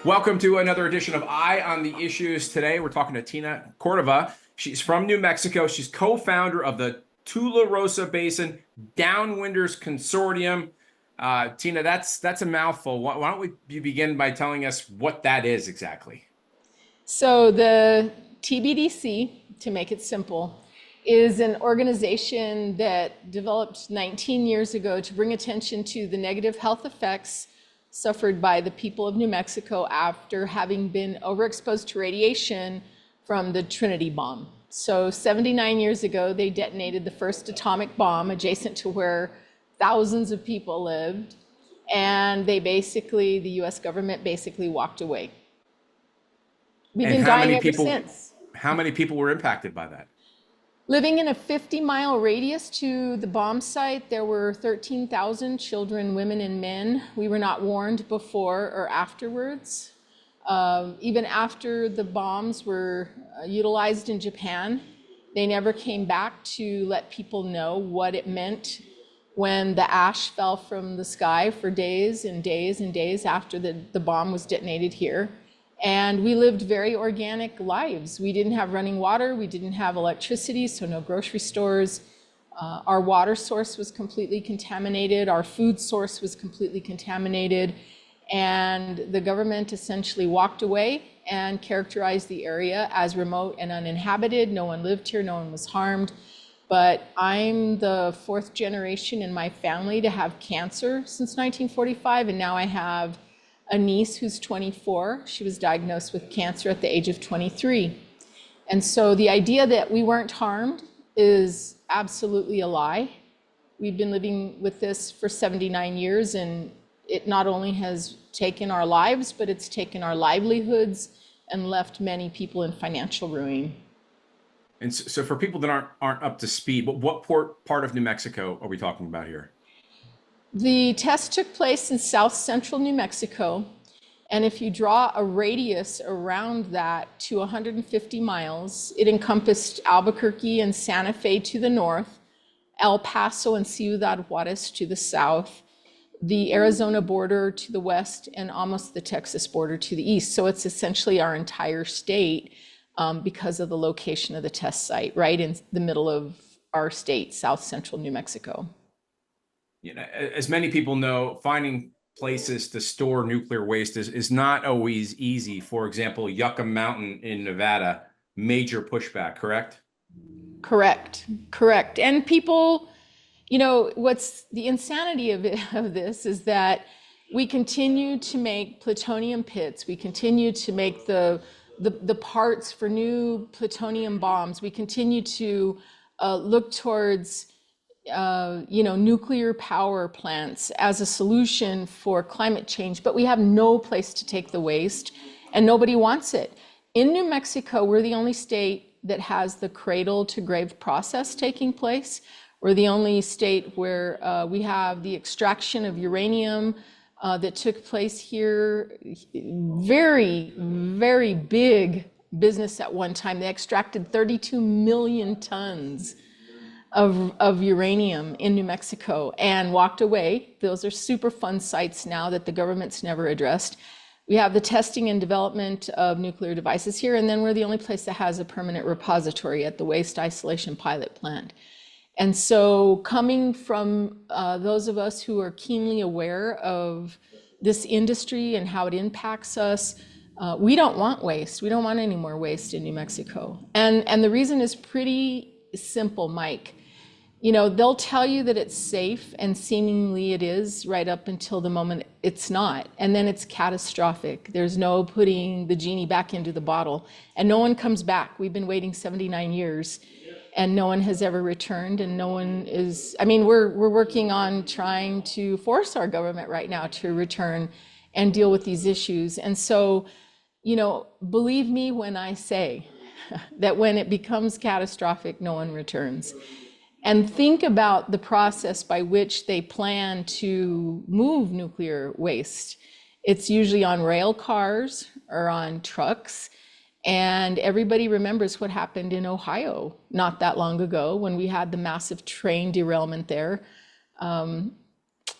Welcome to another edition of Eye on the Issues. Today we're talking to Tina Cordova. She's from New Mexico. She's co-founder of the Tula Rosa Basin Downwinders Consortium. Tina, that's a mouthful. Why don't you begin by telling us what that is exactly? So the TBDC, to make it simple, is an organization that developed 19 years ago to bring attention to the negative health effects suffered by the people of New Mexico after having been overexposed to radiation from the Trinity bomb. So 79 years ago, they detonated the first atomic bomb adjacent to where thousands of people lived. And the US government basically walked away. We've been dying ever since. How many people were impacted by that? Living in a 50-mile radius to the bomb site, there were 13,000 children, women, and men. We were not warned before or afterwards. Even after the bombs were utilized in Japan, they never came back to let people know what it meant when the ash fell from the sky for days and days and days after the bomb was detonated here. And we lived very organic lives. We didn't have running water, we didn't have electricity, so no grocery stores. Our water source was completely contaminated, our food source was completely contaminated, and the government essentially walked away and characterized the area as remote and uninhabited. No one lived here, no one was harmed. But I'm the fourth generation in my family to have cancer since 1945, and now I have a niece who's 24. She was diagnosed with cancer at the age of 23. And so the idea that we weren't harmed is absolutely a lie. We've been living with this for 79 years, and it not only has taken our lives, but it's taken our livelihoods and left many people in financial ruin. And so for people that aren't up to speed, what part of New Mexico are we talking about here? The test took place in south central New Mexico, and if you draw a radius around that to 150 miles, it encompassed Albuquerque and Santa Fe to the north, El Paso and Ciudad Juarez to the south, the Arizona border to the west, and almost the Texas border to the east. So it's essentially our entire state because of the location of the test site, right in the middle of our state, south central New Mexico. You know, as many people know, finding places to store nuclear waste is not always easy. For example, Yucca Mountain in Nevada, major pushback, correct? Correct. And people, you know, what's the insanity of this is that we continue to make plutonium pits. We continue to make the parts for new plutonium bombs. We continue to look towards nuclear power plants as a solution for climate change, but we have no place to take the waste and nobody wants it. In New Mexico, we're the only state that has the cradle to grave process taking place. We're the only state where we have the extraction of uranium that took place here. Very, very big business at one time. They extracted 32 million tons of uranium in New Mexico and walked away. Those are super fun sites now that the government's never addressed. We have the testing and development of nuclear devices here, and then we're the only place that has a permanent repository at the Waste Isolation Pilot Plant. And so coming from those of us who are keenly aware of this industry and how it impacts us, we don't want waste. We don't want any more waste in New Mexico. And the reason is pretty simple, Mike. You know, they'll tell you that it's safe, and seemingly it is right up until the moment it's not. And then it's catastrophic. There's no putting the genie back into the bottle, and no one comes back. We've been waiting 79 years, and no one has ever returned, and no one is, I mean, we're working on trying to force our government right now to return and deal with these issues. And so, you know, believe me when I say that when it becomes catastrophic, no one returns. And think about the process by which they plan to move nuclear waste. It's usually on rail cars or on trucks. And everybody remembers what happened in Ohio not that long ago when we had the massive train derailment there.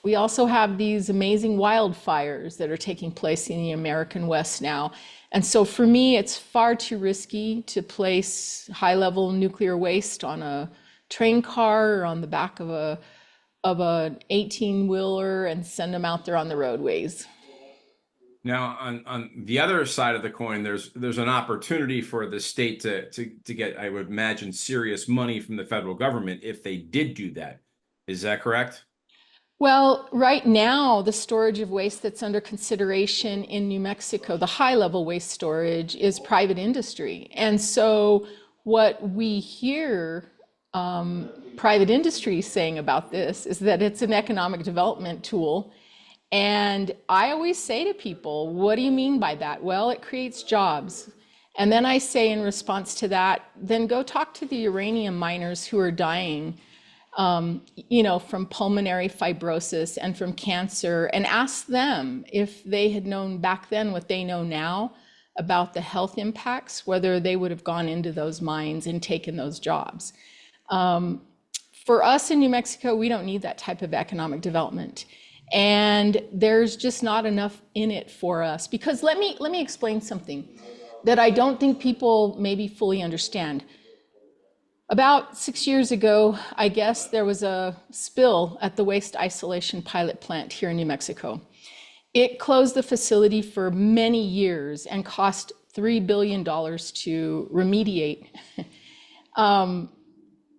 We also have these amazing wildfires that are taking place in the American West now. And so for me, it's far too risky to place high-level nuclear waste on a train car or on the back of an 18-wheeler and send them out there on the roadways. Now, on the other side of the coin, there's an opportunity for the state to get, I would imagine, serious money from the federal government if they did do that. Is that correct? Well, right now, the storage of waste that's under consideration in New Mexico, the high-level waste storage, is private industry. And so what we hear private industry saying about this is that it's an economic development tool. And I always say to people, what do you mean by that? Well, it creates jobs. And then I say in response to that, then go talk to the uranium miners who are dying from pulmonary fibrosis and from cancer, and ask them if they had known back then what they know now about the health impacts, whether they would have gone into those mines and taken those jobs. For us in New Mexico, we don't need that type of economic development. And there's just not enough in it for us. Because let me explain something that I don't think people maybe fully understand. About 6 years ago, I guess there was a spill at the waste isolation pilot plant here in New Mexico. It closed the facility for many years and cost $3 billion to remediate.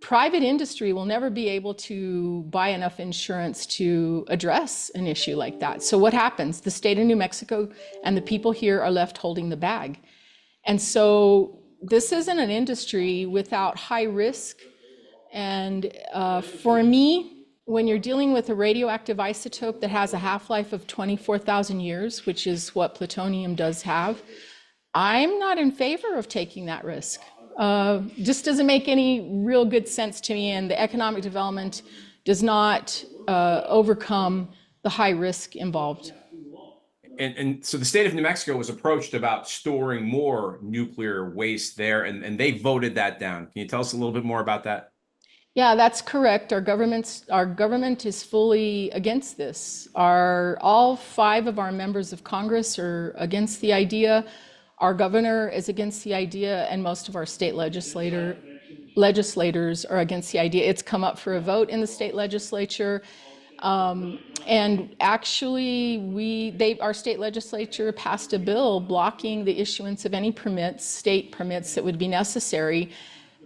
Private industry will never be able to buy enough insurance to address an issue like that. So what happens? The state of New Mexico and the people here are left holding the bag. And so this isn't an industry without high risk. And for me, when you're dealing with a radioactive isotope that has a half-life of 24,000 years, which is what plutonium does have, I'm not in favor of taking that risk. Just doesn't make any real good sense to me, and the economic development does not overcome the high risk involved. And so the state of New Mexico was approached about storing more nuclear waste there, and they voted that down. Can you tell us a little bit more about that? Yeah, that's correct. Our government is fully against this. All 5 of our members of Congress are against the idea. Our governor is against the idea, and most of our state legislators are against the idea. It's come up for a vote in the state legislature. And actually, our state legislature passed a bill blocking the issuance of any state permits that would be necessary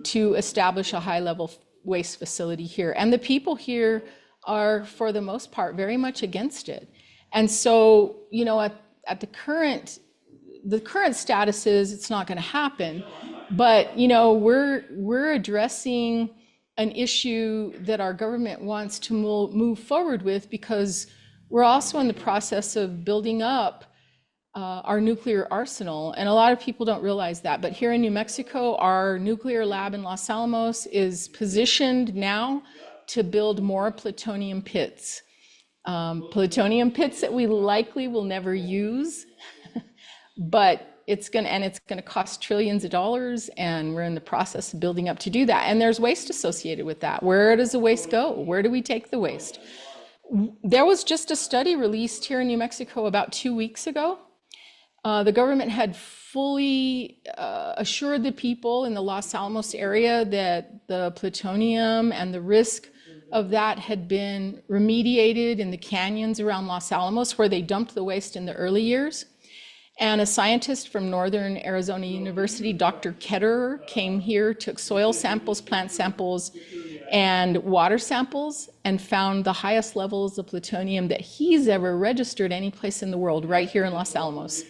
to establish a high-level waste facility here. And the people here are, for the most part, very much against it. And so, at the current status is it's not going to happen. But, we're addressing an issue that our government wants to move forward with, because we're also in the process of building up our nuclear arsenal. And a lot of people don't realize that. But here in New Mexico, our nuclear lab in Los Alamos is positioned now to build more plutonium pits. Plutonium pits that we likely will never use, but it's going to cost trillions of dollars, and we're in the process of building up to do that. And there's waste associated with that. Where does the waste go? Where do we take the waste? There was just a study released here in New Mexico about 2 weeks ago. The government had fully assured the people in the Los Alamos area that the plutonium and the risk of that had been remediated in the canyons around Los Alamos, where they dumped the waste in the early years. And a scientist from Northern Arizona University, Dr. Ketterer, came here, took soil samples, plant samples, and water samples, and found the highest levels of plutonium that he's ever registered any place in the world, right here in Los Alamos.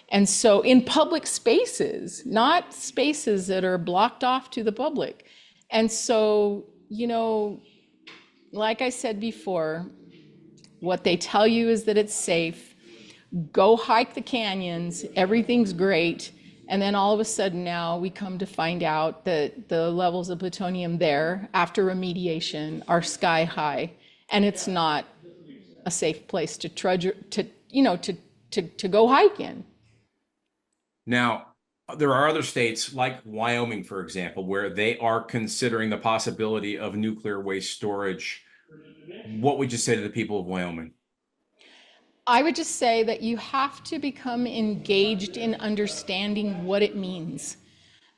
And so in public spaces, not spaces that are blocked off to the public. And so, like I said before, what they tell you is that it's safe. Go hike the canyons, everything's great, and then all of a sudden now we come to find out that the levels of plutonium there after remediation are sky high, and it's not a safe place to go hike in. Now, there are other states like Wyoming, for example, where they are considering the possibility of nuclear waste storage. What would you say to the people of Wyoming? I would just say that you have to become engaged in understanding what it means.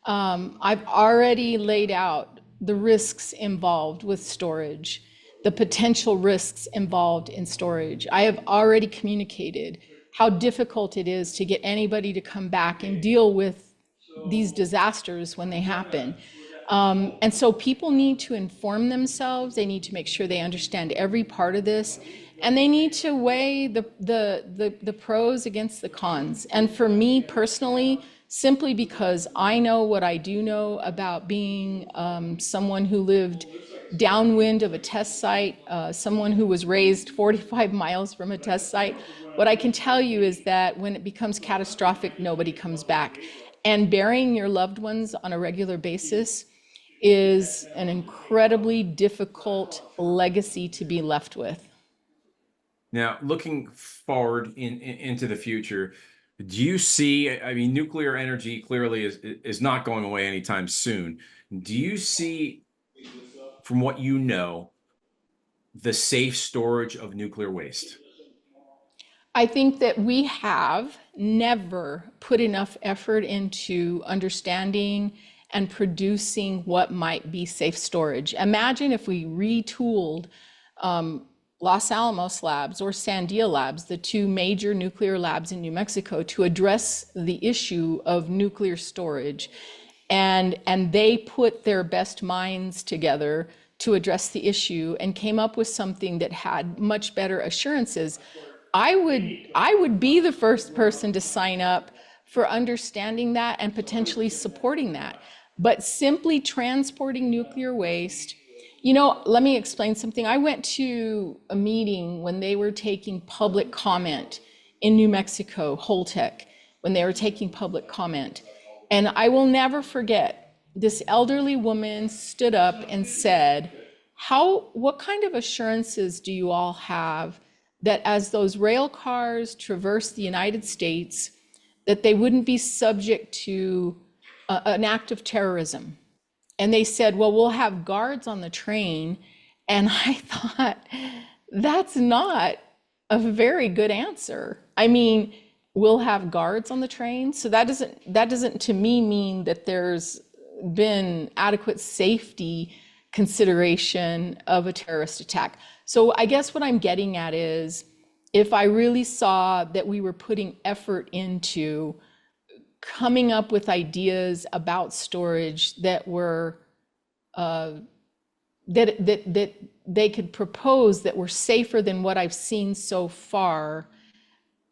I've already laid out the risks involved with storage, the potential risks involved in storage. I have already communicated how difficult it is to get anybody to come back and deal with these disasters when they happen. And so people need to inform themselves. They need to make sure they understand every part of this, and they need to weigh the pros against the cons. And for me personally, simply because I know what I do know about being someone who lived downwind of a test site, someone who was raised 45 miles from a test site, what I can tell you is that when it becomes catastrophic, nobody comes back. And burying your loved ones on a regular basis is an incredibly difficult legacy to be left with. Now, looking forward into the future, do you see, I mean, nuclear energy clearly is not going away anytime soon. Do you see, from what you know, the safe storage of nuclear waste? I think that we have never put enough effort into understanding and producing what might be safe storage. Imagine if we retooled Los Alamos Labs or Sandia Labs, the two major nuclear labs in New Mexico, to address the issue of nuclear storage. And they put their best minds together to address the issue and came up with something that had much better assurances. I would be the first person to sign up for understanding that and potentially supporting that. But simply transporting nuclear waste, let me explain something. I went to a meeting when they were taking public comment in New Mexico, Holtec, when they were taking public comment. And I will never forget, this elderly woman stood up and said, what kind of assurances do you all have that as those rail cars traverse the United States, that they wouldn't be subject to an act of terrorism? And they said, well, we'll have guards on the train. And I thought, that's not a very good answer. I mean, we'll have guards on the train. So that doesn't to me mean that there's been adequate safety consideration of a terrorist attack. So I guess what I'm getting at is, if I really saw that we were putting effort into coming up with ideas about storage that were that they could propose that were safer than what I've seen so far,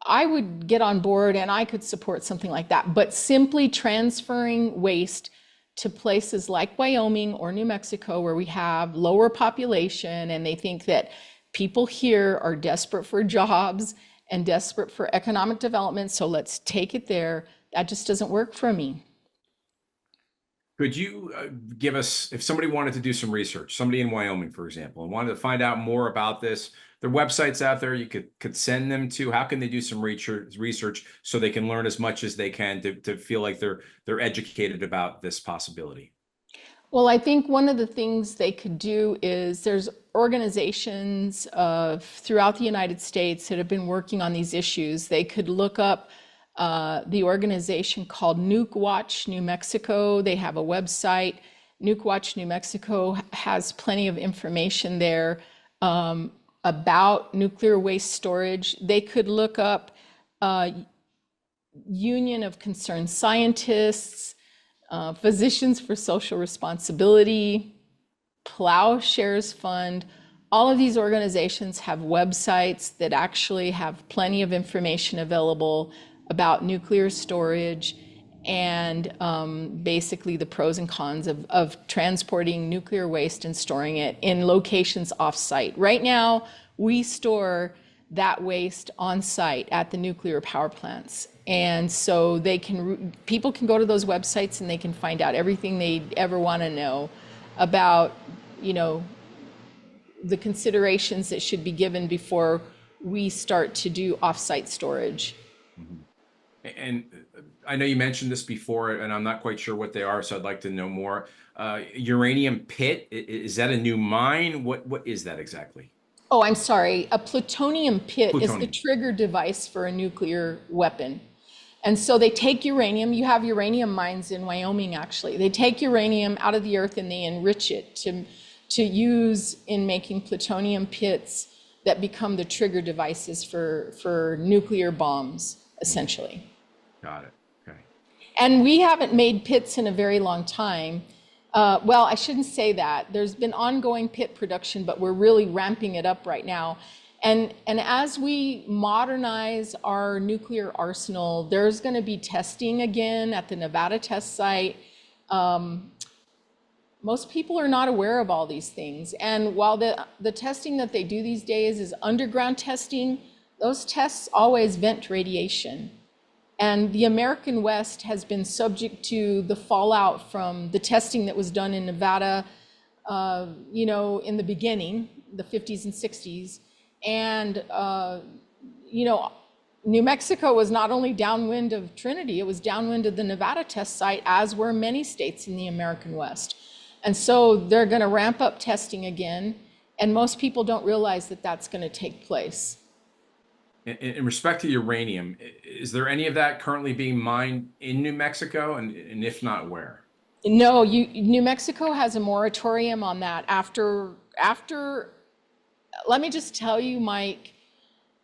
I would get on board and I could support something like that. But simply transferring waste to places like Wyoming or New Mexico, where we have lower population and they think that people here are desperate for jobs and desperate for economic development, so let's take it there, that just doesn't work for me. Could you give us, if somebody wanted to do some research, somebody in Wyoming, for example, and wanted to find out more about this, there are websites out there you could send them to. How can they do some research so they can learn as much as they can to feel like they're educated about this possibility? Well, I think one of the things they could do is, there's organizations throughout the United States that have been working on these issues. They could look up the organization called Nuke Watch New Mexico. They have a website. Nuke Watch New Mexico has plenty of information there about nuclear waste storage. They could look up Union of Concerned Scientists, Physicians for Social Responsibility, Plowshares Fund. All of these organizations have websites that actually have plenty of information available about nuclear storage and basically the pros and cons of transporting nuclear waste and storing it in locations off-site. Right now, we store that waste on site at the nuclear power plants. And so people can go to those websites and they can find out everything they ever want to know about, the considerations that should be given before we start to do off-site storage. Mm-hmm. And I know you mentioned this before, and I'm not quite sure what they are, so I'd like to know more. Uranium pit, is that a new mine? What is that exactly? Oh, I'm sorry. A plutonium pit is the Plutonium. trigger device for a nuclear weapon. And so they take uranium, you have uranium mines in Wyoming actually. They take uranium out of the earth and they enrich it to use in making plutonium pits that become the trigger devices for nuclear bombs, essentially. Got it. Okay. And we haven't made pits in a very long time. Well, I shouldn't say that. There's been ongoing pit production, but we're really ramping it up right now. And as we modernize our nuclear arsenal, there's going to be testing again at the Nevada test site. Most people are not aware of all these things. And while the testing that they do these days is underground testing, those tests always vent radiation. And the American West has been subject to the fallout from the testing that was done in Nevada, in the beginning, the 50s and 60s. And, New Mexico was not only downwind of Trinity, it was downwind of the Nevada test site, as were many states in the American West. And so they're going to ramp up testing again. And most people don't realize that that's going to take place. In respect to uranium, is there any of that currently being mined in New Mexico? And if not, where? No, New Mexico has a moratorium on that. Let me just tell you, Mike,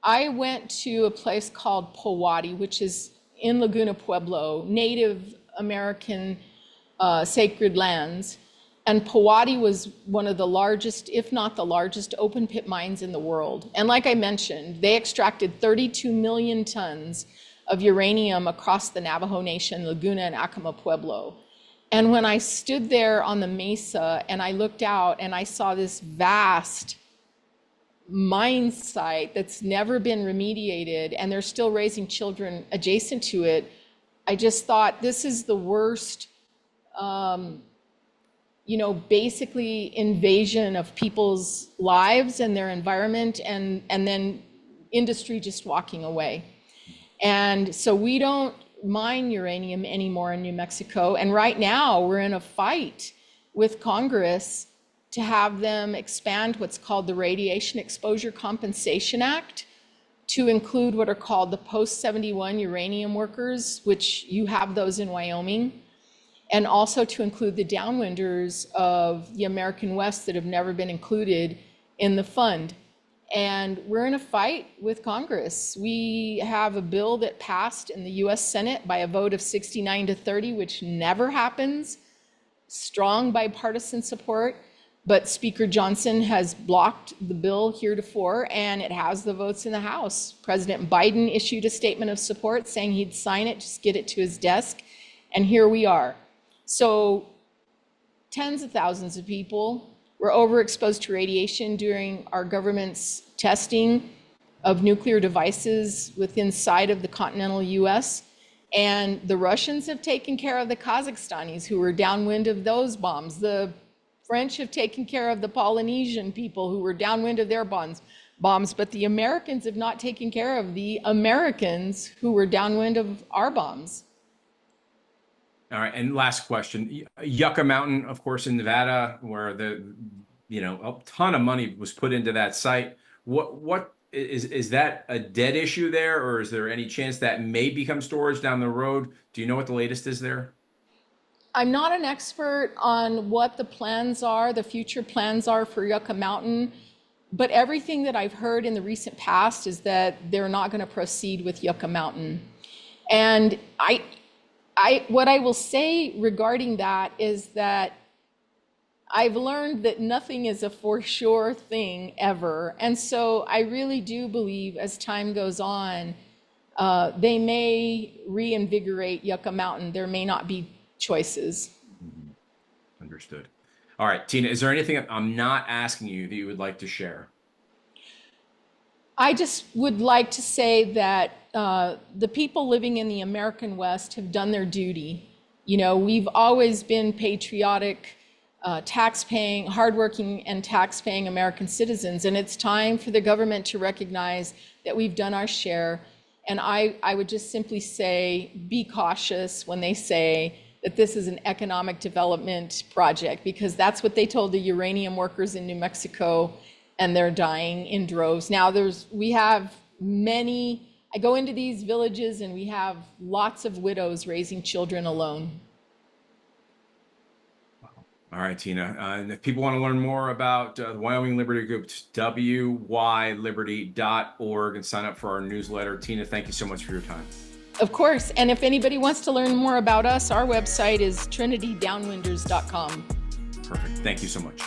I went to a place called Powati, which is in Laguna Pueblo, Native American sacred lands. And Powati was one of the largest, if not the largest, open pit mines in the world. And like I mentioned, they extracted 32 million tons of uranium across the Navajo Nation, Laguna and Acoma Pueblo. And when I stood there on the mesa and I looked out and I saw this vast mine site that's never been remediated and they're still raising children adjacent to it, I just thought this is the worst basically invasion of people's lives and their environment, and then industry just walking away. And so we don't mine uranium anymore in New Mexico. And right now we're in a fight with Congress to have them expand what's called the Radiation Exposure Compensation Act to include what are called the post-71 uranium workers, which you have those in Wyoming, and also to include the downwinders of the American West that have never been included in the fund. And we're in a fight with Congress. We have a bill that passed in the US Senate by a vote of 69-30, which never happens, strong bipartisan support, but Speaker Johnson has blocked the bill heretofore, and it has the votes in the House. President Biden issued a statement of support saying he'd sign it, just get it to his desk, and here we are. So tens of thousands of people were overexposed to radiation during our government's testing of nuclear devices within sight of the continental US. And the Russians have taken care of the Kazakhstanis who were downwind of those bombs. The French have taken care of the Polynesian people who were downwind of their bombs. But the Americans have not taken care of the Americans who were downwind of our bombs. All right, and last question. Yucca Mountain, of course, in Nevada, where a ton of money was put into that site. What is that a dead issue there, or is there any chance that may become storage down the road? Do you know what the latest is there? I'm not an expert on what the plans are, the future plans are for Yucca Mountain, but everything that I've heard in the recent past is that they're not going to proceed with Yucca Mountain. And what I will say regarding that is that I've learned that nothing is a for sure thing ever. And so I really do believe as time goes on, they may reinvigorate Yucca Mountain. There may not be choices. Mm-hmm. Understood. All right, Tina, is there anything I'm not asking you that you would like to share? I just would like to say that the people living in the American West have done their duty. We've always been patriotic, tax-paying, hardworking and tax-paying American citizens, and it's time for the government to recognize that we've done our share And I would just simply say, be cautious when they say that this is an economic development project, because that's what they told the uranium workers in New Mexico, and they're dying in droves. Now we have many, I go into these villages and we have lots of widows raising children alone. All right, Tina. And if people want to learn more about the Wyoming Liberty Group, it's wyliberty.org, and sign up for our newsletter. Tina, thank you so much for your time. Of course. And if anybody wants to learn more about us, our website is trinitydownwinders.com. Perfect. Thank you so much.